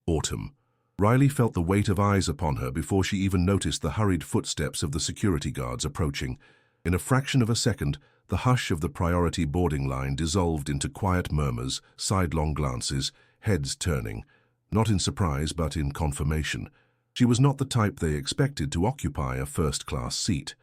Autumn. Riley felt the weight of eyes upon her before she even noticed the hurried footsteps of the security guards approaching. In a fraction of a second, the hush of the priority boarding line dissolved into quiet murmurs, sidelong glances, heads turning, not in surprise but in confirmation. She was not the type they expected to occupy a first-class seat.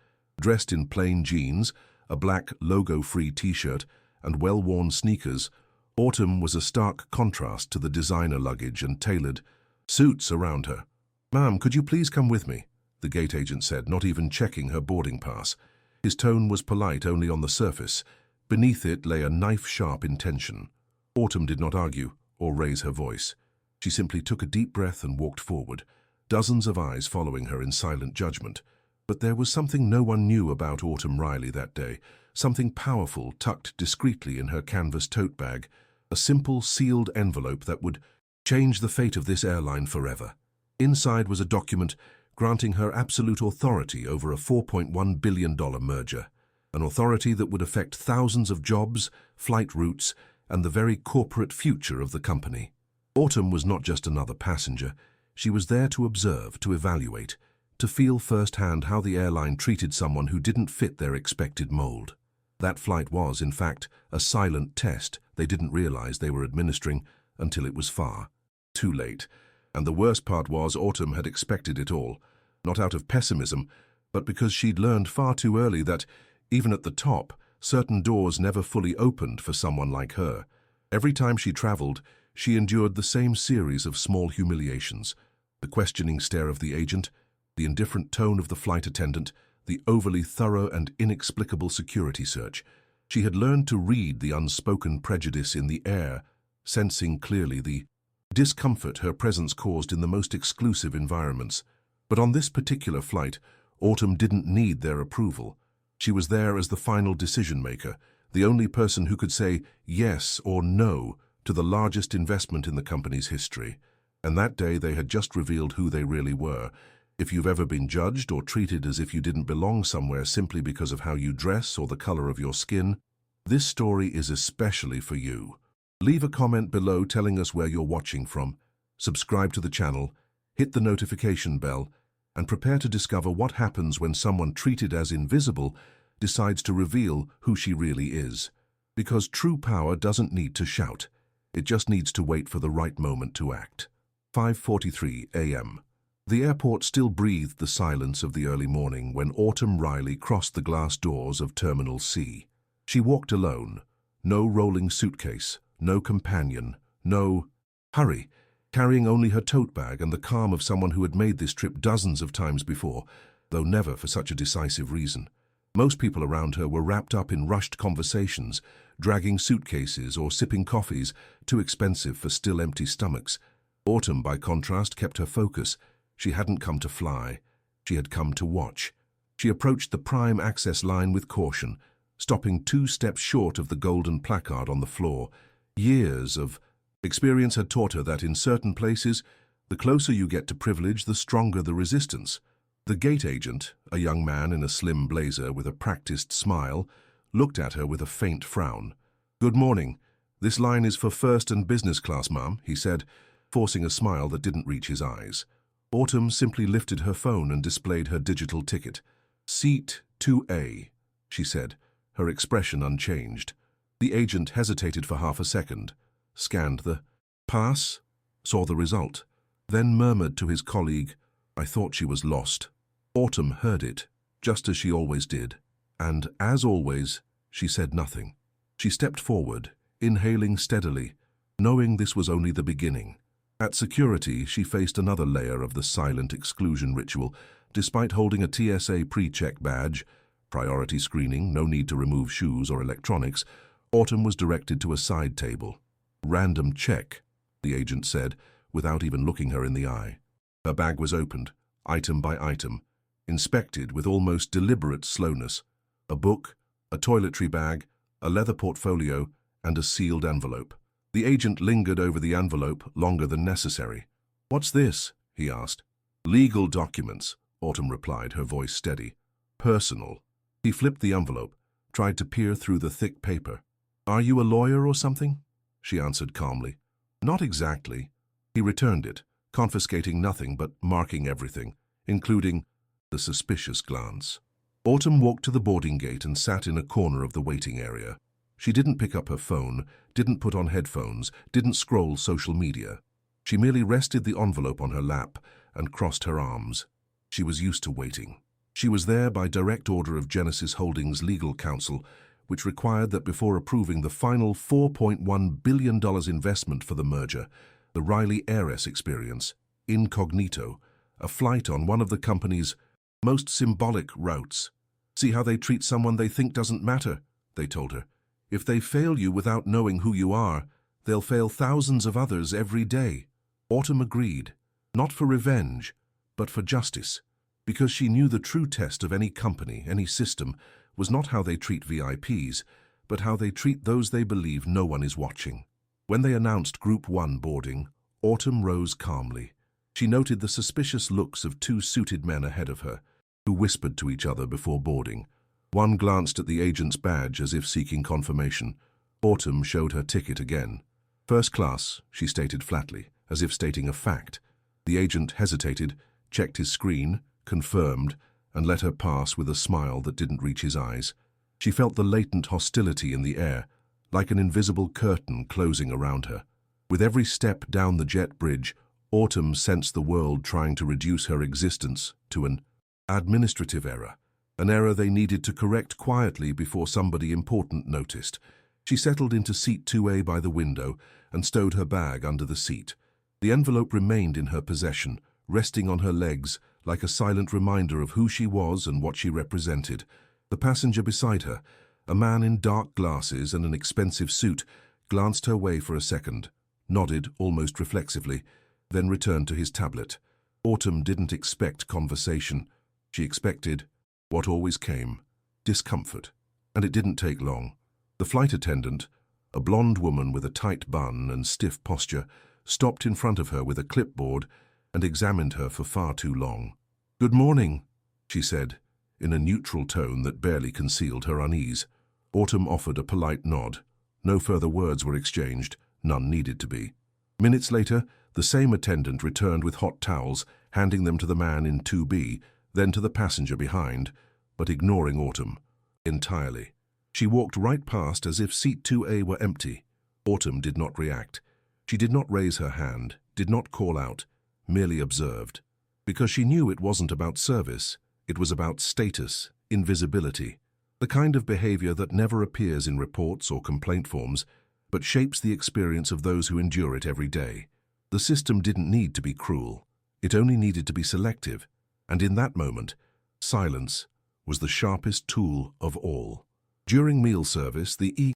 Dressed in plain jeans, a black logo-free t-shirt, and well-worn sneakers, Autumn was a stark contrast to the designer luggage and tailored suits around her. "Ma'am, could you please come with me?" the gate agent said, not even checking her boarding pass. His tone was polite only on the surface. Beneath it lay a knife-sharp intention. Autumn did not argue or raise her voice. She simply took a deep breath and walked forward, dozens of eyes following her in silent judgment. But there was something no one knew about Autumn Riley that day, something powerful tucked discreetly in her canvas tote bag, a simple sealed envelope that would change the fate of this airline forever. Inside was a document granting her absolute authority over a $4.1 billion merger, an authority that would affect thousands of jobs, flight routes, and the very corporate future of the company. Autumn was not just another passenger. She was there to observe, to evaluate, to feel firsthand how the airline treated someone who didn't fit their expected mold. That flight was, in fact, a silent test they didn't realize they were administering until it was far too late. And the worst part was Autumn had expected it all, not out of pessimism, but because she'd learned far too early that, even at the top, certain doors never fully opened for someone like her. Every time she traveled, she endured the same series of small humiliations: the questioning stare of the agent, the indifferent tone of the flight attendant, the overly thorough and inexplicable security search. She had learned to read the unspoken prejudice in the air, sensing clearly the discomfort her presence caused in the most exclusive environments. But on this particular flight, Autumn didn't need their approval. She was there as the final decision-maker, the only person who could say yes or no to the largest investment in the company's history. And that day they had just revealed who they really were. If you've ever been judged or treated as if you didn't belong somewhere simply because of how you dress or the color of your skin, this story is especially for you. Leave a comment below telling us where you're watching from, subscribe to the channel, hit the notification bell, and prepare to discover what happens when someone treated as invisible decides to reveal who she really is. Because true power doesn't need to shout, it just needs to wait for the right moment to act. 5:43 a.m. The airport still breathed the silence of the early morning when Autumn Riley crossed the glass doors of Terminal C. She walked alone, no rolling suitcase, no companion, no hurry, carrying only her tote bag and the calm of someone who had made this trip dozens of times before, though never for such a decisive reason. Most people around her were wrapped up in rushed conversations, dragging suitcases or sipping coffees too expensive for still empty stomachs. Autumn, by contrast, kept her focus. She hadn't come to fly. She had come to watch. She approached the prime access line with caution, stopping 2 steps short of the golden placard on the floor. Years of experience had taught her that in certain places, the closer you get to privilege, the stronger the resistance. The gate agent, a young man in a slim blazer with a practiced smile, looked at her with a faint frown. "Good morning. This line is for first and business class, ma'am," he said, forcing a smile that didn't reach his eyes. Autumn simply lifted her phone and displayed her digital ticket. "Seat 2A, she said, her expression unchanged. The agent hesitated for half a second, scanned the pass, saw the result, then murmured to his colleague, "I thought she was lost." Autumn heard it, just as she always did, and, as always, she said nothing. She stepped forward, inhaling steadily, knowing this was only the beginning. At security, she faced another layer of the silent exclusion ritual. Despite holding a TSA pre-check badge, priority screening, no need to remove shoes or electronics, Autumn was directed to a side table. "Random check," the agent said, without even looking her in the eye. Her bag was opened, item by item, inspected with almost deliberate slowness. A book, a toiletry bag, a leather portfolio, and a sealed envelope. The agent lingered over the envelope longer than necessary. "What's this?" he asked. "Legal documents," Autumn replied, her voice steady. "Personal." He flipped the envelope, tried to peer through the thick paper. "Are you a lawyer or something?" she answered calmly. "Not exactly." He returned it, confiscating nothing but marking everything, including the suspicious glance. Autumn walked to the boarding gate and sat in a corner of the waiting area. She didn't pick up her phone, didn't put on headphones, didn't scroll social media. She merely rested the envelope on her lap and crossed her arms. She was used to waiting. She was there by direct order of Genesis Holdings' legal counsel, which required that before approving the final $4.1 billion investment for the merger, the Riley heiress experience, incognito, a flight on one of the company's most symbolic routes. See how they treat someone they think doesn't matter, they told her. If they fail you without knowing who you are, they'll fail thousands of others every day. Autumn agreed, not for revenge, but for justice, because she knew the true test of any company, any system, was not how they treat VIPs, but how they treat those they believe no one is watching. When they announced Group 1 boarding, Autumn rose calmly. She noted the suspicious looks of two suited men ahead of her, who whispered to each other before boarding. One glanced at the agent's badge as if seeking confirmation. Autumn showed her ticket again. First class, she stated flatly, as if stating a fact. The agent hesitated, checked his screen, confirmed, and let her pass with a smile that didn't reach his eyes. She felt the latent hostility in the air, like an invisible curtain closing around her. With every step down the jet bridge, Autumn sensed the world trying to reduce her existence to an administrative error, an error they needed to correct quietly before somebody important noticed. She settled into seat 2A by the window and stowed her bag under the seat. The envelope remained in her possession, resting on her legs like a silent reminder of who she was and what she represented. The passenger beside her, a man in dark glasses and an expensive suit, glanced her way for a second, nodded almost reflexively, then returned to his tablet. Autumn didn't expect conversation. She expected what always came, discomfort. And it didn't take long. The flight attendant, a blonde woman with a tight bun and stiff posture, stopped in front of her with a clipboard and examined her for far too long. "Good morning," she said, in a neutral tone that barely concealed her unease. Autumn offered a polite nod. No further words were exchanged, none needed to be. Minutes later, the same attendant returned with hot towels, handing them to the man in 2B, then to the passenger behind, but ignoring Autumn entirely. She walked right past as if seat 2A were empty. Autumn did not react. She did not raise her hand, did not call out, merely observed. Because she knew it wasn't about service, it was about status, invisibility, the kind of behavior that never appears in reports or complaint forms, but shapes the experience of those who endure it every day. The system didn't need to be cruel. It only needed to be selective. And in that moment, silence was the sharpest tool of all. During meal service, the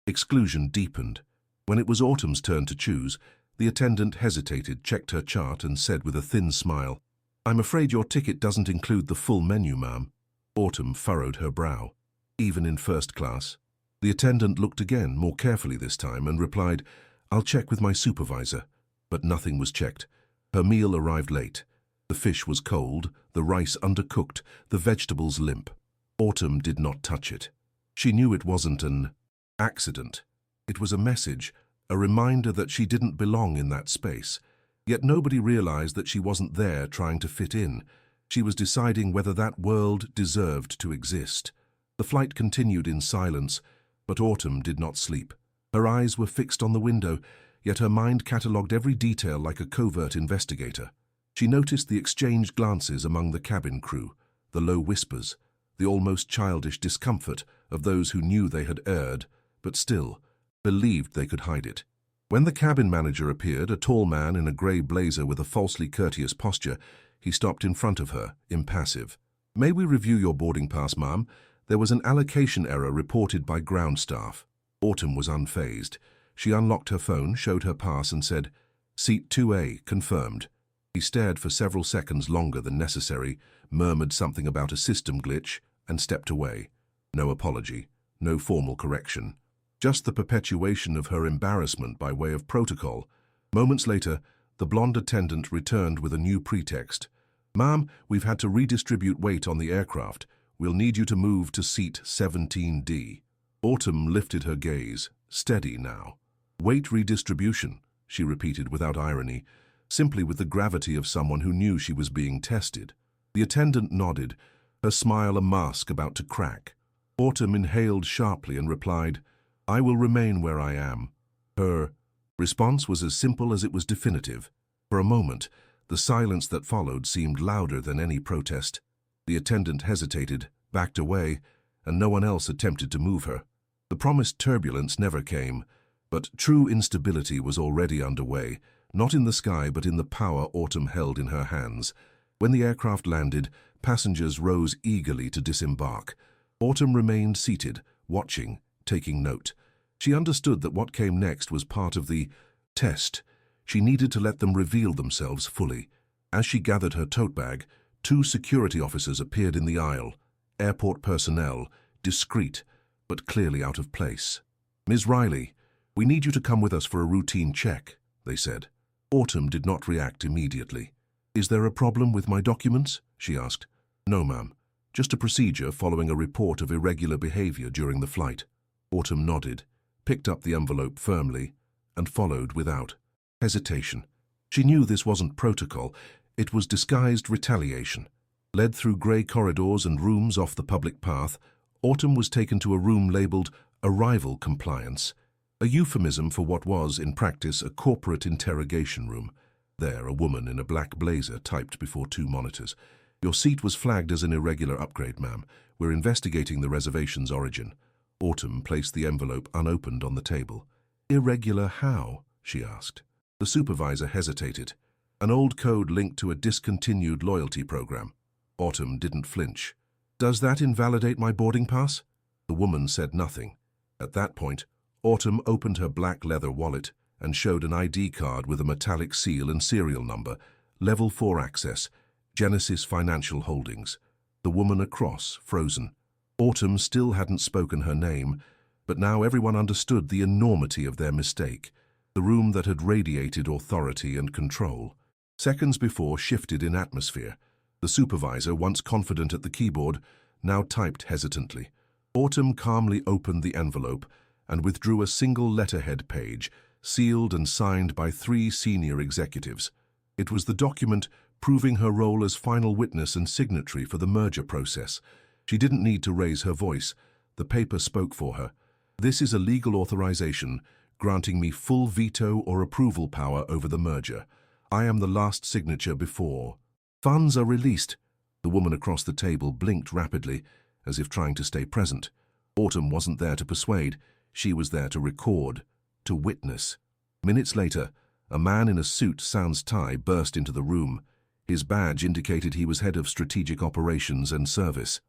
exclusion deepened. When it was Autumn's turn to choose, the attendant hesitated, checked her chart, and said with a thin smile, "I'm afraid your ticket doesn't include the full menu, ma'am." Autumn furrowed her brow. Even in first class? The attendant looked again, more carefully this time, and replied, "I'll check with my supervisor." But nothing was checked. Her meal arrived late. The fish was cold, the rice undercooked, the vegetables limp. Autumn did not touch it. She knew it wasn't an accident. It was a message, a reminder that she didn't belong in that space. Yet nobody realized that she wasn't there trying to fit in. She was deciding whether that world deserved to exist. The flight continued in silence, but Autumn did not sleep. Her eyes were fixed on the window, yet her mind catalogued every detail like a covert investigator. She noticed the exchanged glances among the cabin crew, the low whispers, the almost childish discomfort of those who knew they had erred, but still believed they could hide it. When the cabin manager appeared, a tall man in a grey blazer with a falsely courteous posture, he stopped in front of her, impassive. "May we review your boarding pass, ma'am? There was an allocation error reported by ground staff." Autumn was unfazed. She unlocked her phone, showed her pass, and said, "Seat 2A, confirmed." He stared for several seconds longer than necessary, murmured something about a system glitch, and stepped away. No apology, no formal correction. Just the perpetuation of her embarrassment by way of protocol. Moments later, the blonde attendant returned with a new pretext. "Ma'am, we've had to redistribute weight on the aircraft. We'll need you to move to seat 17D. Autumn lifted her gaze, steady now. "Weight redistribution," she repeated without irony. simply with the gravity of someone who knew she was being tested. The attendant nodded, her smile a mask about to crack. Autumn inhaled sharply and replied, "I will remain where I am." Her response was as simple as it was definitive. For a moment, the silence that followed seemed louder than any protest. The attendant hesitated, backed away, and no one else attempted to move her. The promised turbulence never came, but true instability was already underway, not in the sky but in the power Autumn held in her hands. When the aircraft landed, passengers rose eagerly to disembark. Autumn remained seated, watching, taking note. She understood that what came next was part of the test. She needed to let them reveal themselves fully. As she gathered her tote bag, 2 security officers appeared in the aisle. Airport personnel, discreet, but clearly out of place. "Ms. Riley, we need you to come with us for a routine check," they said. Autumn did not react immediately. "Is there a problem with my documents?" she asked. "No, ma'am. Just a procedure following a report of irregular behavior during the flight." Autumn nodded, picked up the envelope firmly, and followed without hesitation. She knew this wasn't protocol, it was disguised retaliation. Led through grey corridors and rooms off the public path, Autumn was taken to a room labelled "Arrival Compliance," a euphemism for what was, in practice, a corporate interrogation room. There, a woman in a black blazer typed before 2 monitors. "Your seat was flagged as an irregular upgrade, ma'am. We're investigating the reservation's origin." Autumn placed the envelope unopened on the table. "Irregular how?" she asked. The supervisor hesitated. "An old code linked to a discontinued loyalty program." Autumn didn't flinch. "Does that invalidate my boarding pass?" The woman said nothing. At that point, Autumn opened her black leather wallet and showed an ID card with a metallic seal and serial number, Level 4 access, Genesis Financial Holdings. The woman across, frozen. Autumn still hadn't spoken her name, but now everyone understood the enormity of their mistake. The room that had radiated authority and control. Seconds before shifted in atmosphere. The supervisor, once confident at the keyboard, now typed hesitantly. Autumn calmly opened the envelope and withdrew a single letterhead page, sealed and signed by 3 senior executives. It was the document proving her role as final witness and signatory for the merger process. She didn't need to raise her voice. The paper spoke for her. "This is a legal authorization granting me full veto or approval power over the merger. I am the last signature before funds are released." The woman across the table blinked rapidly, as if trying to stay present. Autumn wasn't there to persuade. She was there to record, to witness. Minutes later, a man in a suit sans tie burst into the room. His badge indicated he was head of strategic operations and service.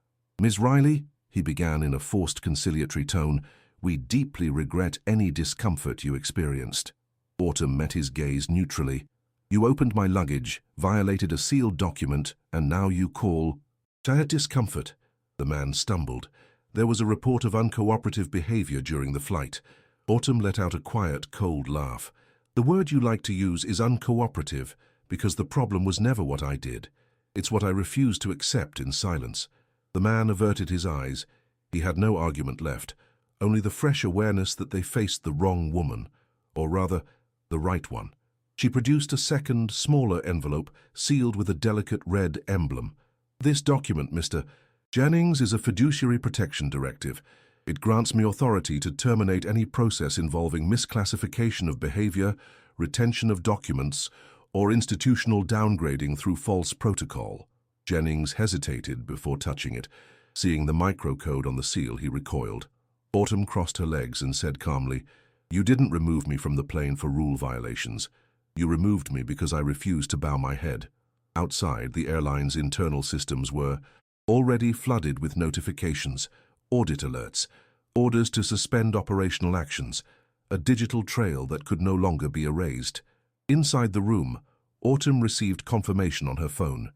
"Ms. Riley," he began in a forced conciliatory tone, "we deeply regret any discomfort you experienced." Autumn met his gaze neutrally. "You opened my luggage, violated a sealed document, and now you call—" "Discomfort," the man stumbled. "There was a report of uncooperative behavior during the flight." Autumn let out a quiet, cold laugh. "The word you like to use is uncooperative, because the problem was never what I did. It's what I refused to accept in silence." The man averted his eyes. He had no argument left, only the fresh awareness that they faced the wrong woman, or rather, the right one. She produced a second, smaller envelope, sealed with a delicate red emblem. "This document, Mr. Jennings, is a fiduciary protection directive. It grants me authority to terminate any process involving misclassification of behavior, retention of documents, or institutional downgrading through false protocol." Jennings hesitated before touching it. Seeing the microcode on the seal, he recoiled. Autumn crossed her legs and said calmly, "You didn't remove me from the plane for rule violations. You removed me because I refused to bow my head." Outside, the airline's internal systems were already flooded with notifications, audit alerts, orders to suspend operational actions, a digital trail that could no longer be erased. Inside the room, Autumn received confirmation on her phone.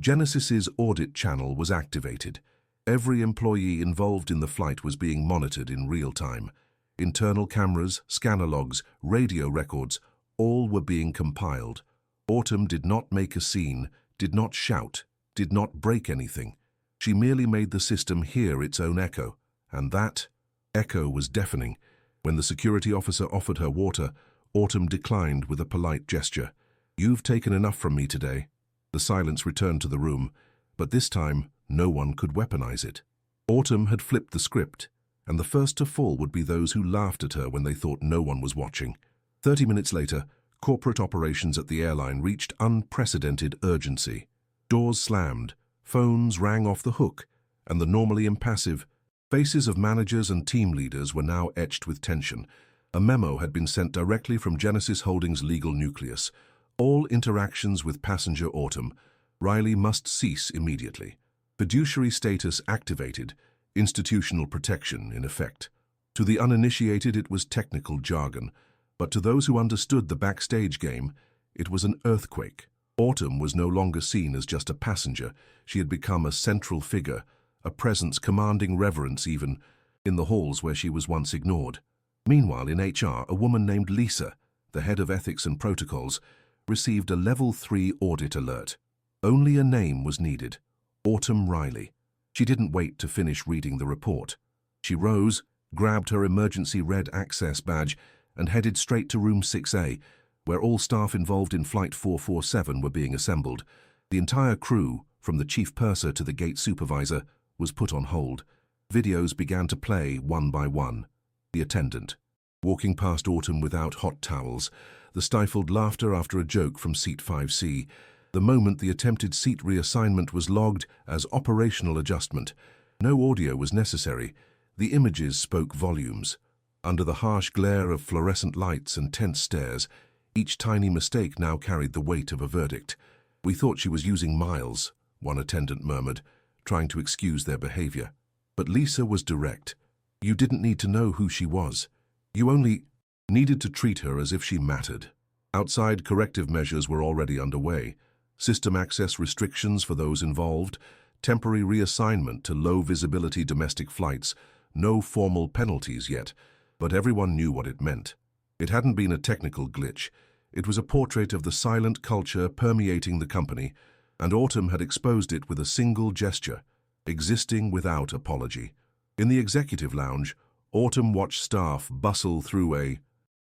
Genesis's audit channel was activated. Every employee involved in the flight was being monitored in real time. Internal cameras, scanner logs, radio records, all were being compiled. Autumn did not make a scene, did not shout, did not break anything. She merely made the system hear its own echo, and that echo was deafening. When the security officer offered her water, Autumn declined with a polite gesture. "You've taken enough from me today." The silence returned to the room, but this time no one could weaponize it. Autumn had flipped the script, and the first to fall would be those who laughed at her when they thought no one was watching. 30 minutes later, corporate operations at the airline reached unprecedented urgency. Doors slammed, phones rang off the hook, and the normally impassive faces of managers and team leaders were now etched with tension. A memo had been sent directly from Genesis Holdings' legal nucleus. All interactions with passenger Autumn Riley must cease immediately. Fiduciary status activated, institutional protection in effect. To the uninitiated it was technical jargon, but to those who understood the backstage game, it was an earthquake. Autumn was no longer seen as just a passenger. She had become a central figure, a presence commanding reverence even in the halls where she was once ignored. Meanwhile, in HR, a woman named Lisa, the head of ethics and protocols, received a Level 3 audit alert. Only a name was needed: Autumn Riley. She didn't wait to finish reading the report. She rose, grabbed her emergency red access badge, and headed straight to room 6A, where all staff involved in Flight 447 were being assembled. The entire crew, from the chief purser to the gate supervisor, was put on hold. Videos began to play one by one. The attendant, walking past Autumn without hot towels, the stifled laughter after a joke from seat 5C, the moment the attempted seat reassignment was logged as operational adjustment. No audio was necessary. The images spoke volumes. Under the harsh glare of fluorescent lights and tense stares, each tiny mistake now carried the weight of a verdict. "We thought she was using miles," one attendant murmured, trying to excuse their behavior. But Lisa was direct. "You didn't need to know who she was. You only needed to treat her as if she mattered." Outside, corrective measures were already underway. System access restrictions for those involved, temporary reassignment to low-visibility domestic flights, no formal penalties yet, but everyone knew what it meant. It hadn't been a technical glitch. It was a portrait of the silent culture permeating the company, and Autumn had exposed it with a single gesture, existing without apology. In the executive lounge, Autumn watched staff bustle through a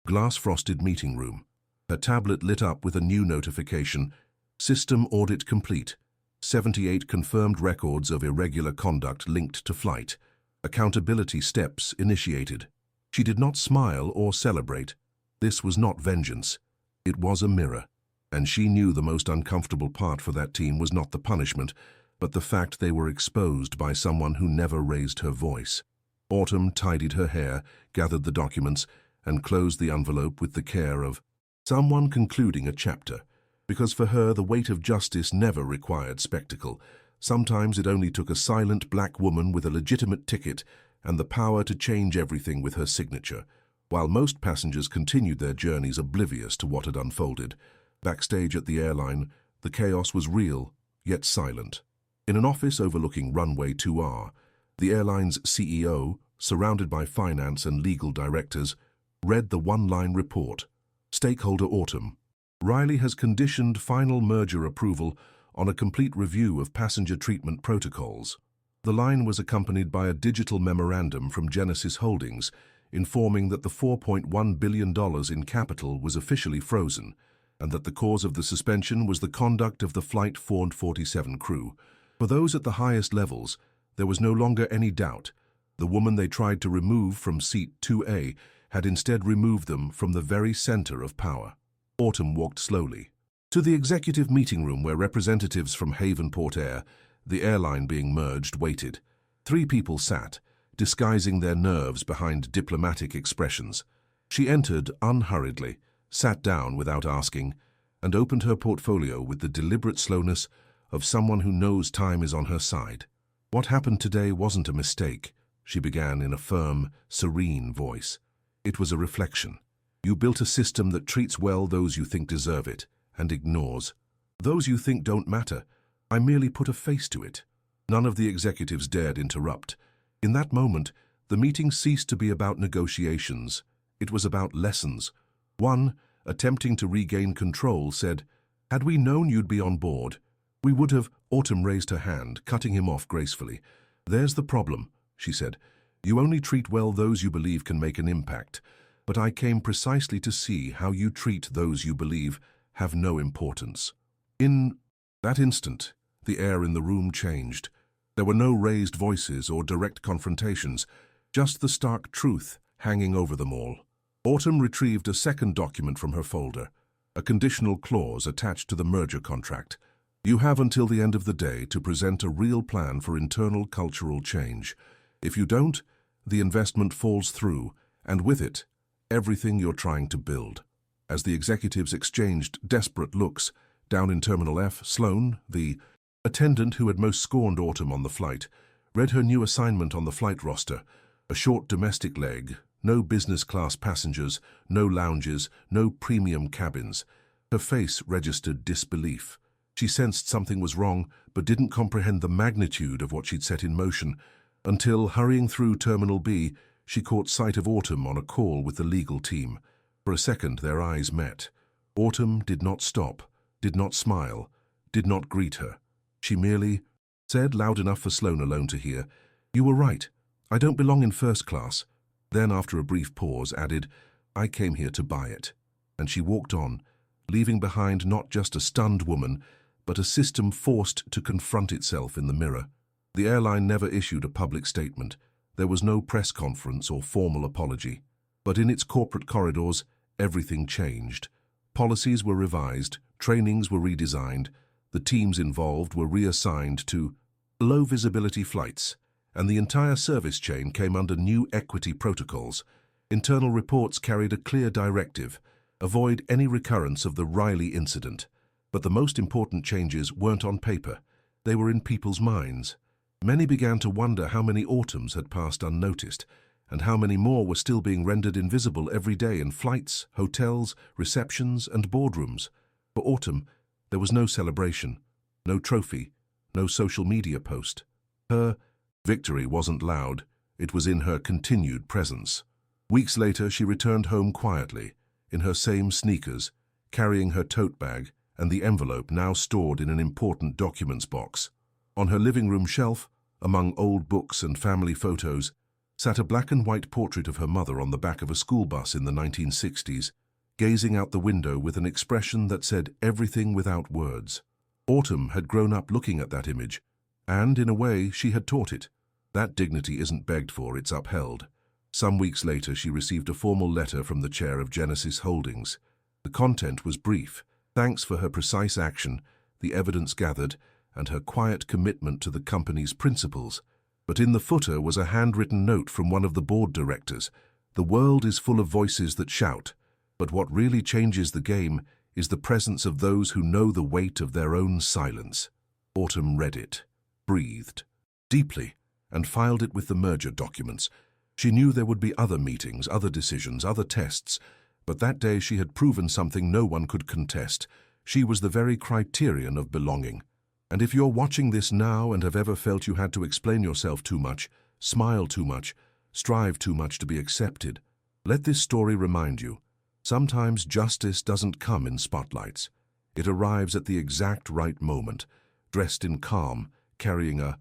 glass-frosted meeting room. Her tablet lit up with a new notification: "System audit complete. 78 confirmed records of irregular conduct linked to flight. Accountability steps initiated." She did not smile or celebrate. This was not vengeance. It was a mirror. And she knew the most uncomfortable part for that team was not the punishment, but the fact they were exposed by someone who never raised her voice. Autumn tidied her hair, gathered the documents, and closed the envelope with the care of someone concluding a chapter. Because for her, the weight of justice never required spectacle. Sometimes it only took a silent black woman with a legitimate ticket and the power to change everything with her signature. While most passengers continued their journeys oblivious to what had unfolded, backstage at the airline, the chaos was real, yet silent. In an office overlooking runway 2R, the airline's CEO, surrounded by finance and legal directors, read the one-line report. Stakeholder Autumn. Riley has conditioned final merger approval on a complete review of passenger treatment protocols. The line was accompanied by a digital memorandum from Genesis Holdings, informing that the $4.1 billion in capital was officially frozen, and that the cause of the suspension was the conduct of the Flight 447 crew. For those at the highest levels, there was no longer any doubt. The woman they tried to remove from seat 2A had instead removed them from the very center of power. Autumn walked slowly to the executive meeting room where representatives from Havenport Air, the airline being merged, waited. 3 people sat, disguising their nerves behind diplomatic expressions. She entered unhurriedly, sat down without asking, and opened her portfolio with the deliberate slowness of someone who knows time is on her side. "What happened today wasn't a mistake," she began in a firm, serene voice. "It was a reflection. You built a system that treats well those you think deserve it, and ignores those you think don't matter. I merely put a face to it." None of the executives dared interrupt. In that moment, the meeting ceased to be about negotiations. It was about lessons. One, attempting to regain control, said, "Had we known you'd be on board, we would have—" Autumn raised her hand, cutting him off gracefully. "There's the problem," she said. "You only treat well those you believe can make an impact. But I came precisely to see how you treat those you believe have no importance. In that instant, the air in the room changed. There were no raised voices or direct confrontations, just the stark truth hanging over them all. Autumn retrieved a second document from her folder, a conditional clause attached to the merger contract. You have until the end of the day to present a real plan for internal cultural change. If you don't, the investment falls through, and with it, everything you're trying to build. As the executives exchanged desperate looks, down in Terminal F, Sloane, the attendant who had most scorned Autumn on the flight, read her new assignment on the flight roster: a short domestic leg, no business-class passengers, no lounges, no premium cabins. Her face registered disbelief. She sensed something was wrong, but didn't comprehend the magnitude of what she'd set in motion, until, hurrying through Terminal B, she caught sight of Autumn on a call with the legal team. For a second, their eyes met. Autumn did not stop, did not smile, did not greet her. She merely said, loud enough for Sloane alone to hear, "You were right. I don't belong in first class." Then, after a brief pause, added, "I came here to buy it." And she walked on, leaving behind not just a stunned woman, but a system forced to confront itself in the mirror. The airline never issued a public statement. There was no press conference or formal apology. But in its corporate corridors, everything changed. Policies were revised, trainings were redesigned, the teams involved were reassigned to low-visibility flights, and the entire service chain came under new equity protocols. Internal reports carried a clear directive: avoid any recurrence of the Riley incident. But the most important changes weren't on paper. They were in people's minds. Many began to wonder how many autumns had passed unnoticed, and how many more were still being rendered invisible every day in flights, hotels, receptions, and boardrooms. For Autumn, there was no celebration, no trophy, no social media post. Her victory wasn't loud, it was in her continued presence. Weeks later, she returned home quietly, in her same sneakers, carrying her tote bag and the envelope now stored in an important documents box. On her living room shelf, among old books and family photos, sat a black and white portrait of her mother on the back of a school bus in the 1960s, gazing out the window with an expression that said everything without words. Autumn had grown up looking at that image, and, in a way, she had taught it. That dignity isn't begged for, it's upheld. Some weeks later, she received a formal letter from the chair of Genesis Holdings. The content was brief: thanks for her precise action, the evidence gathered, and her quiet commitment to the company's principles. But in the footer was a handwritten note from one of the board directors: "The world is full of voices that shout, but what really changes the game is the presence of those who know the weight of their own silence." Autumn read it, breathed deeply, and filed it with the merger documents. She knew there would be other meetings, other decisions, other tests, but that day she had proven something no one could contest. She was the very criterion of belonging. And if you're watching this now and have ever felt you had to explain yourself too much, smile too much, strive too much to be accepted, let this story remind you: sometimes justice doesn't come in spotlights. It arrives at the exact right moment, dressed in calm, carrying a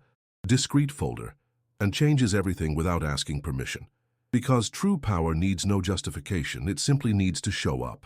discreet folder, and changes everything without asking permission. Because true power needs no justification, it simply needs to show up.